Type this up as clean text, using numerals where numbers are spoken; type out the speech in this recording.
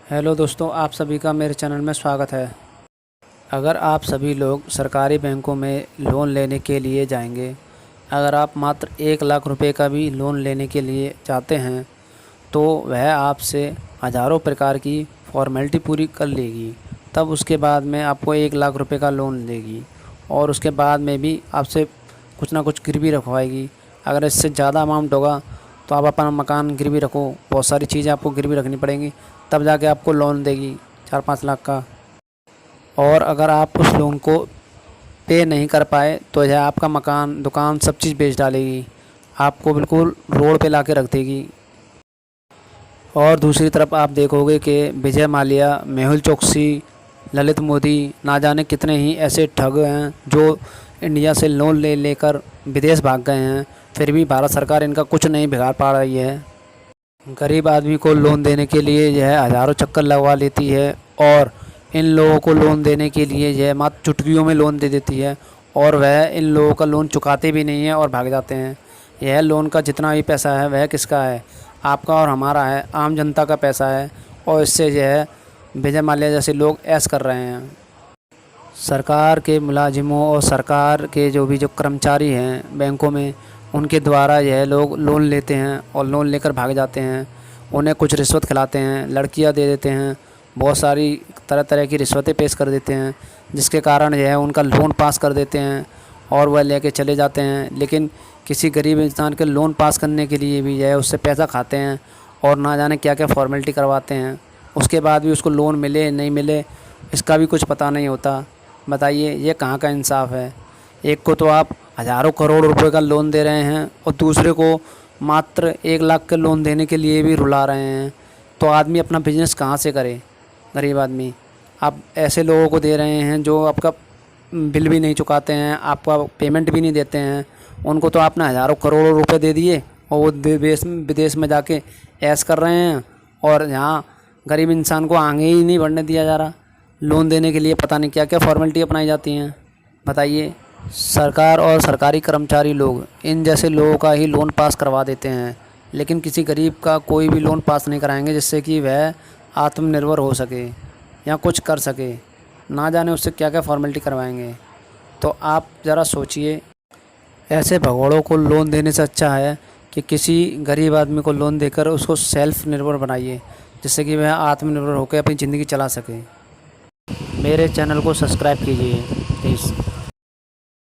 Hello दोस्तों, आप सभी का मेरे चैनल में स्वागत है। अगर आप सभी लोग सरकारी बैंकों में लोन लेने के लिए जाएंगे, अगर आप मात्र 1 लाख रुपए का भी लोन लेने के लिए चाहते हैं तो वह आपसे हज़ारों प्रकार की फॉर्मेलिटी पूरी कर लेगी। तब उसके बाद में आपको 1 लाख रुपए का लोन देगी और उसके बाद में भी आपसे कुछ ना कुछ गिरवी रखवाएगी। अगर इससे ज़्यादा अमाउंट होगा तो आप अपना मकान गिरवी रखो, बहुत सारी चीज़ें आपको गिरवी रखनी पड़ेंगी, तब जाके आपको लोन देगी 4-5 लाख का। और अगर आप उस लोन को पे नहीं कर पाए तो यह आपका मकान, दुकान सब चीज़ बेच डालेगी, आपको बिल्कुल रोड पे ला के रख देगी। और दूसरी तरफ आप देखोगे कि विजय माल्या, मेहुल चोकसी, ललित मोदी, ना जाने कितने ही ऐसे ठग हैं जो इंडिया से लोन ले लेकर विदेश भाग गए हैं, फिर भी भारत सरकार इनका कुछ नहीं बिगाड़ पा रही है। गरीब आदमी को लोन देने के लिए यह हज़ारों चक्कर लगवा लेती है और इन लोगों को लोन देने के लिए यह मात्र चुटकियों में लोन दे देती है और वह इन लोगों का लोन चुकाते भी नहीं है और भाग जाते हैं। यह लोन का जितना भी पैसा है वह किसका है? आपका और हमारा है, आम जनता का पैसा है। और इससे यह विजय माल्या जैसे लोग ऐश कर रहे हैं। सरकार के मुलाजिमों और सरकार के जो कर्मचारी हैं बैंकों में, उनके द्वारा यह लोग लोन लेते हैं और लोन लेकर भाग जाते हैं। उन्हें कुछ रिश्वत खिलाते हैं, लड़कियां दे देते हैं, बहुत सारी तरह तरह की रिश्वतें पेश कर देते हैं, जिसके कारण यह उनका लोन पास कर देते हैं और वह लेके चले जाते हैं। लेकिन किसी गरीब इंसान के लोन पास करने के लिए भी यह उससे पैसा खाते हैं और ना जाने क्या क्या फॉर्मेलिटी करवाते हैं। उसके बाद भी उसको लोन मिले नहीं मिले इसका भी कुछ पता नहीं होता। बताइए, ये कहाँ का इंसाफ है? एक को तो आप हज़ारों करोड़ रुपए का लोन दे रहे हैं और दूसरे को मात्र 1 लाख का लोन देने के लिए भी रुला रहे हैं। तो आदमी अपना बिजनेस कहाँ से करे? गरीब आदमी। आप ऐसे लोगों को दे रहे हैं जो आपका बिल भी नहीं चुकाते हैं, आपका पेमेंट भी नहीं देते हैं। उनको तो आपने हज़ारों करोड़ों रुपए दे दिए और वो विदेश में जाके ऐश कर रहे हैं और यहाँ गरीब इंसान को आगे ही नहीं बढ़ने दिया जा रहा। लोन देने के लिए पता नहीं क्या क्या फॉर्मेलिटी अपनाई जाती हैं। बताइए, सरकार और सरकारी कर्मचारी लोग इन जैसे लोगों का ही लोन पास करवा देते हैं, लेकिन किसी गरीब का कोई भी लोन पास नहीं कराएंगे जिससे कि वह आत्मनिर्भर हो सके या कुछ कर सके। ना जाने उससे क्या क्या फॉर्मेलिटी करवाएंगे। तो आप ज़रा सोचिए, ऐसे भगोड़ों को लोन देने से अच्छा है कि किसी गरीब आदमी को लोन देकर उसको सेल्फ निर्भर बनाइए, जिससे कि वह आत्मनिर्भर होकर अपनी ज़िंदगी चला सके। मेरे चैनल को सब्सक्राइब कीजिए।